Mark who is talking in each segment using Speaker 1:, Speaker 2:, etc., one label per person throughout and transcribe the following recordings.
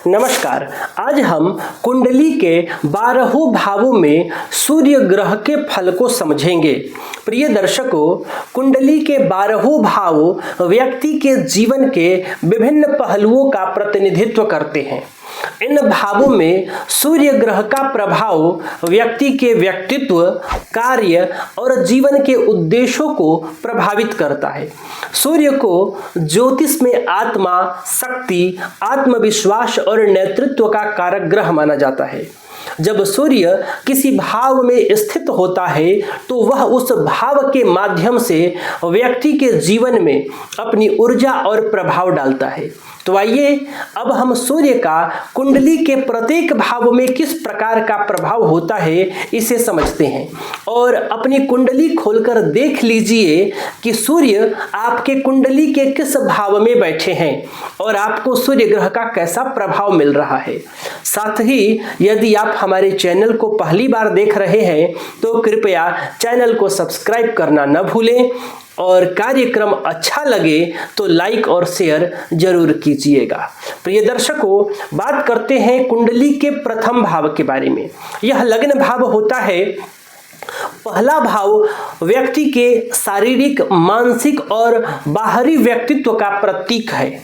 Speaker 1: नमस्कार। आज हम कुंडली के 12 भावों में सूर्य ग्रह के फल को समझेंगे। प्रिय दर्शकों, कुंडली के 12 भाव व्यक्ति के जीवन के विभिन्न पहलुओं का प्रतिनिधित्व करते हैं। इन भावों में सूर्य ग्रह का प्रभाव व्यक्ति के व्यक्तित्व, कार्य और जीवन के उद्देश्यों को प्रभावित करता है। सूर्य को ज्योतिष में आत्मा, शक्ति, आत्मविश्वास और नेतृत्व का कारक ग्रह माना जाता है। जब सूर्य किसी भाव में स्थित होता है तो वह उस भाव के माध्यम से व्यक्ति के जीवन में अपनी ऊर्जा और प्रभाव डालता है। तो आइए अब हम सूर्य का कुंडली के प्रत्येक भाव में किस प्रकार का प्रभाव होता है इसे समझते हैं और अपनी कुंडली खोलकर देख लीजिए कि सूर्य आपके कुंडली के किस भाव में बैठे हैं और आपको सूर्य ग्रह का कैसा प्रभाव मिल रहा है। साथ ही यदि आप हमारे चैनल को पहली बार देख रहे हैं तो कृपया चैनल को सब्सक्राइब करना न भूलें और कार्यक्रम अच्छा लगे तो लाइक और शेयर जरूर कीजिएगा। प्रिय दर्शकों, बात करते हैं कुंडली के प्रथम भाव के बारे में। यह लग्न भाव होता है। पहला भाव व्यक्ति के शारीरिक, मानसिक और बाहरी व्यक्तित्व का प्रतीक है।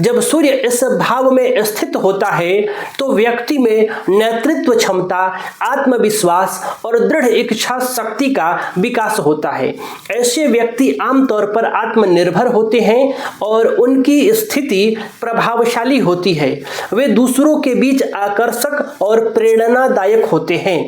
Speaker 1: जब सूर्य इस भाव में स्थित होता है तो व्यक्ति में नेतृत्व क्षमता, आत्मविश्वास और दृढ़ इच्छा शक्ति का विकास होता है। ऐसे व्यक्ति आमतौर पर आत्मनिर्भर होते हैं और उनकी स्थिति प्रभावशाली होती है। वे दूसरों के बीच आकर्षक और प्रेरणादायक होते हैं।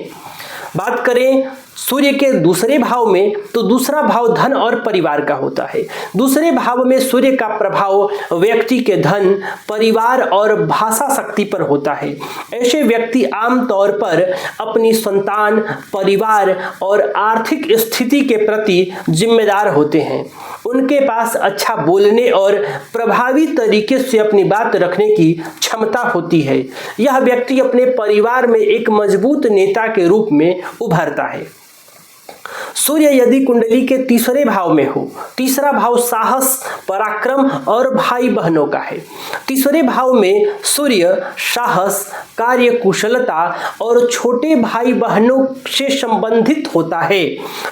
Speaker 1: बात करें सूर्य के दूसरे भाव में तो दूसरा भाव धन और परिवार का होता है। दूसरे भाव में सूर्य का प्रभाव व्यक्ति के धन, परिवार और भाषा शक्ति पर होता है। ऐसे व्यक्ति आमतौर पर अपनी संतान, परिवार और आर्थिक स्थिति के प्रति जिम्मेदार होते हैं। उनके पास अच्छा बोलने और प्रभावी तरीके से अपनी बात रखने की क्षमता होती है। यह व्यक्ति अपने परिवार में एक मजबूत नेता के रूप में उभरता है। सूर्य यदि कुंडली के तीसरे भाव में हो, तीसरा भाव साहस, पराक्रम और भाई बहनों का है। तीसरे भाव में सूर्य साहस, कार्यकुशलता और छोटे भाई बहनों से संबंधित होता है।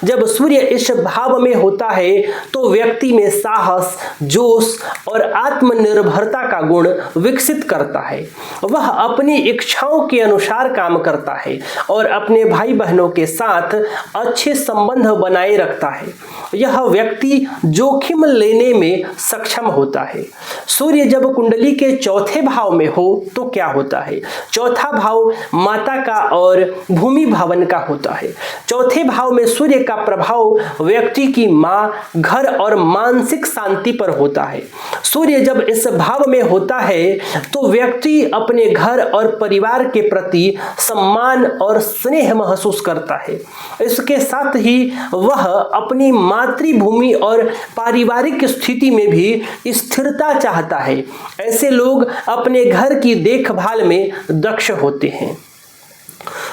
Speaker 1: जब सूर्य इस भाव में होता है तो व्यक्ति में साहस, जोश और आत्मनिर्भरता का गुण विकसित करता है। वह अपनी इच्छाओं के अनुसार काम करता है और अपने भाई बहनों के साथ अच्छे संबंध बनाए रखता है। यह व्यक्ति जोखिम लेने में सक्षम होता है। सूर्य जब कुंडली के चौथे भाव में हो तो क्या होता है? चौथा भाव माता का और भूमि भवन का होता है। चौथे भाव में सूर्य का प्रभाव व्यक्ति की मां, घर और मानसिक शांति पर होता है। सूर्य जब इस भाव में होता है तो व्यक्ति अपने घर और परिवार के प्रति सम्मान और स्नेह महसूस करता है। इसके साथ ही वह अपनी मातृभूमि और पारिवारिक स्थिति में भी स्थिरता चाहता है। ऐसे लोग अपने घर की देखभाल में दक्ष होते हैं।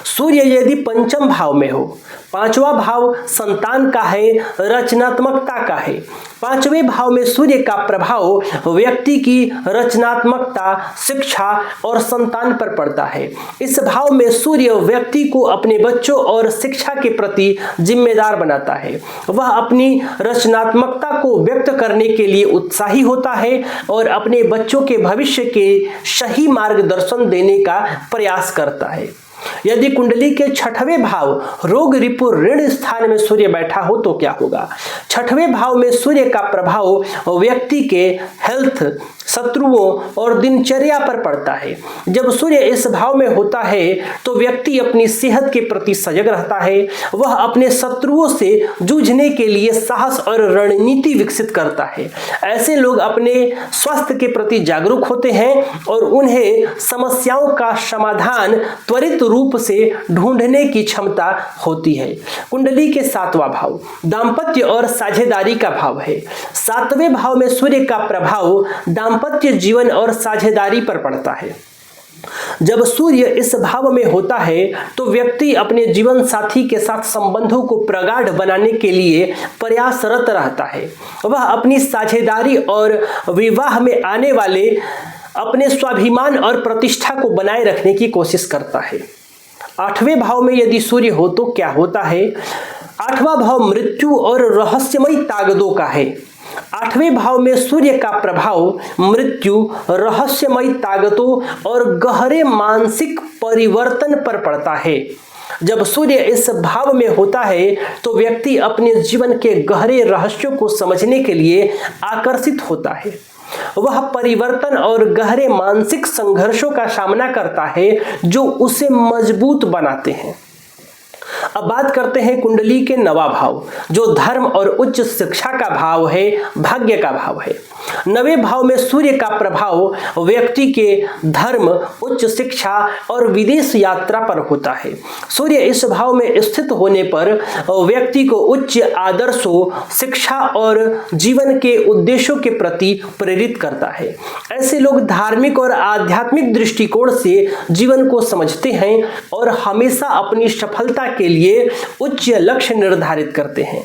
Speaker 1: सूर्य यदि पंचम भाव में हो, पांचवा भाव संतान का है, रचनात्मकता का है। पांचवें भाव में सूर्य का प्रभाव व्यक्ति की रचनात्मकता, शिक्षा और संतान पर पड़ता है। इस भाव में सूर्य व्यक्ति को अपने बच्चों और शिक्षा के प्रति जिम्मेदार बनाता है। वह अपनी रचनात्मकता को व्यक्त करने के लिए उत्साही होता है और अपने बच्चों के भविष्य के सही मार्गदर्शन देने का प्रयास करता है। यदि कुंडली के छठवें भाव रोग, रिपु, ऋण स्थान में सूर्य बैठा हो तो क्या होगा? छठवें भाव में सूर्य का प्रभाव व्यक्ति के हेल्थ, शत्रुओं और दिनचर्या पर पड़ता है। जब सूर्य इस भाव में होता है तो व्यक्ति अपनी सेहत के प्रति सजग रहता है। वह अपने शत्रुओं से जूझने के लिए साहस और रणनीति विकसित करता है। ऐसे लोग अपने स्वास्थ्य के प्रति जागरूक होते हैं और उन्हें समस्याओं का समाधान त्वरित रूप से ढूंढने की क्षमता होती है। कुंडली के सातवां भाव दाम्पत्य और साझेदारी का भाव है। सातवें भाव में सूर्य का प्रभाव दाम्पत्य जीवन और साझेदारी पर पड़ता है। जब सूर्य इस भाव में होता है तो व्यक्ति अपने जीवन साथी के साथ संबंधों को प्रगाढ़ बनाने के लिए प्रयासरत रहता है। वह अपनी साझेदारी और विवाह में आने वाले अपने स्वाभिमान और प्रतिष्ठा को बनाए रखने की कोशिश करता है। 8वें भाव में यदि सूर्य हो तो क्या होता है? 8वां भाव मृत्यु और रहस्यमयी ताकतों का है। 8वें भाव में सूर्य का प्रभाव मृत्यु, रहस्यमयी ताकतों और गहरे मानसिक परिवर्तन पर पड़ता है। जब सूर्य इस भाव में होता है तो व्यक्ति अपने जीवन के गहरे रहस्यों को समझने के लिए आकर्षित होता है। वह परिवर्तन और गहरे मानसिक संघर्षों का सामना करता है जो उसे मजबूत बनाते हैं। अब बात करते हैं कुंडली के 9वां भाव, जो धर्म और उच्च शिक्षा का भाव है, भाग्य का भाव है। 9वें भाव में सूर्य का प्रभाव व्यक्ति के धर्म, उच्च शिक्षा और विदेश यात्रा पर होता है। सूर्य इस भाव में स्थित होने पर व्यक्ति को उच्च आदर्शों, शिक्षा और जीवन के उद्देश्यों के प्रति प्रेरित करता है। ऐसे लोग धार्मिक और आध्यात्मिक दृष्टिकोण से जीवन को समझते हैं और हमेशा अपनी सफलता के लिए उच्च लक्ष्य निर्धारित करते हैं।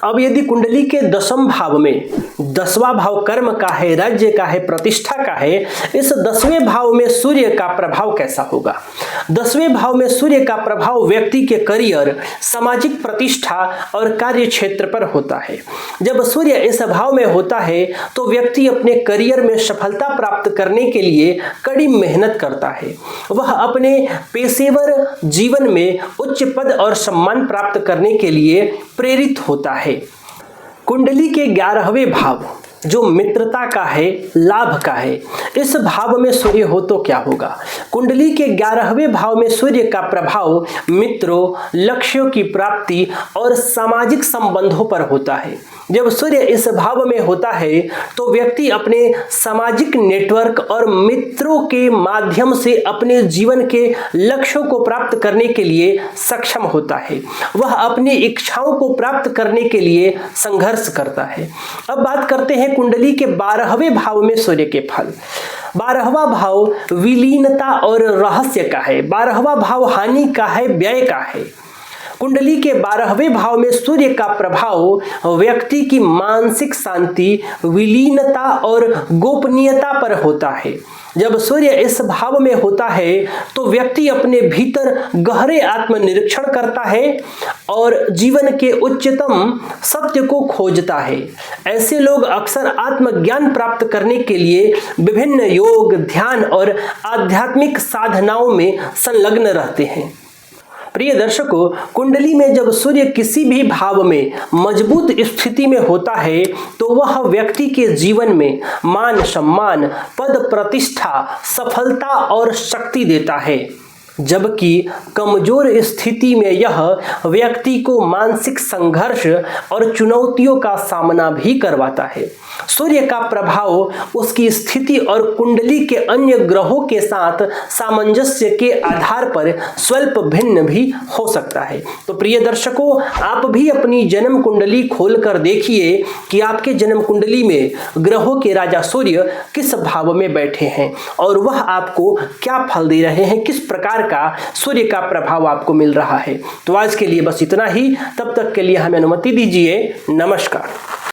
Speaker 1: अब यदि कुंडली के 10वें भाव में, 10वां भाव कर्म का है, राज्य का है, प्रतिष्ठा का है, इस 10वें भाव में सूर्य का प्रभाव कैसा होगा? 10वें भाव में सूर्य का प्रभाव व्यक्ति के करियर, सामाजिक प्रतिष्ठा और कार्य क्षेत्र पर होता है। जब सूर्य इस भाव में होता है तो व्यक्ति अपने करियर में सफलता प्राप्त करने के लिए कड़ी मेहनत करता है। वह अपने पेशेवर जीवन में उच्च पद और सम्मान प्राप्त करने के लिए प्रेरित होता है। कुंडली के 11वें भाव, जो मित्रता का है, लाभ का है, इस भाव में सूर्य हो तो क्या होगा? कुंडली के 11वें भाव में सूर्य का प्रभाव मित्रों, लक्ष्यों की प्राप्ति और सामाजिक संबंधों पर होता है। जब सूर्य इस भाव में होता है तो व्यक्ति अपने सामाजिक नेटवर्क और मित्रों के माध्यम से अपने जीवन के लक्ष्यों को प्राप्त करने के लिए सक्षम होता है। वह अपनी इच्छाओं को प्राप्त करने के लिए संघर्ष करता है। अब बात करते हैं कुंडली के 12वें भाव में सूर्य के फल। 12वां भाव विलीनता और रहस्य का है। 12वां भाव हानि का है, व्यय का है। कुंडली के 12वें भाव में सूर्य का प्रभाव व्यक्ति की मानसिक शांति, विलीनता और गोपनीयता पर होता है। जब सूर्य इस भाव में होता है तो व्यक्ति अपने भीतर गहरे आत्मनिरीक्षण करता है और जीवन के उच्चतम सत्य को खोजता है। ऐसे लोग अक्सर आत्मज्ञान प्राप्त करने के लिए विभिन्न योग, ध्यान और आध्यात्मिक साधनाओं में संलग्न रहते हैं। प्रिय दर्शकों, कुंडली में जब सूर्य किसी भी भाव में मजबूत स्थिति में होता है तो वह व्यक्ति के जीवन में मान, सम्मान, पद, प्रतिष्ठा, सफलता और शक्ति देता है, जबकि कमजोर स्थिति में यह व्यक्ति को मानसिक संघर्ष और चुनौतियों का सामना भी करवाता है। सूर्य का प्रभाव उसकी स्थिति और कुंडली के अन्य ग्रहों के साथ सामंजस्य के आधार पर स्वल्प भिन्न भी हो सकता है। तो प्रिय दर्शकों, आप भी अपनी जन्म कुंडली खोलकर देखिए कि आपके जन्म कुंडली में ग्रहों के राजा सूर्य किस भाव में बैठे हैं और वह आपको क्या फल दे रहे हैं, किस प्रकार का सूर्य का प्रभाव आपको मिल रहा है। तो आज के लिए बस इतना ही। तब तक के लिए हमें अनुमति दीजिए। नमस्कार।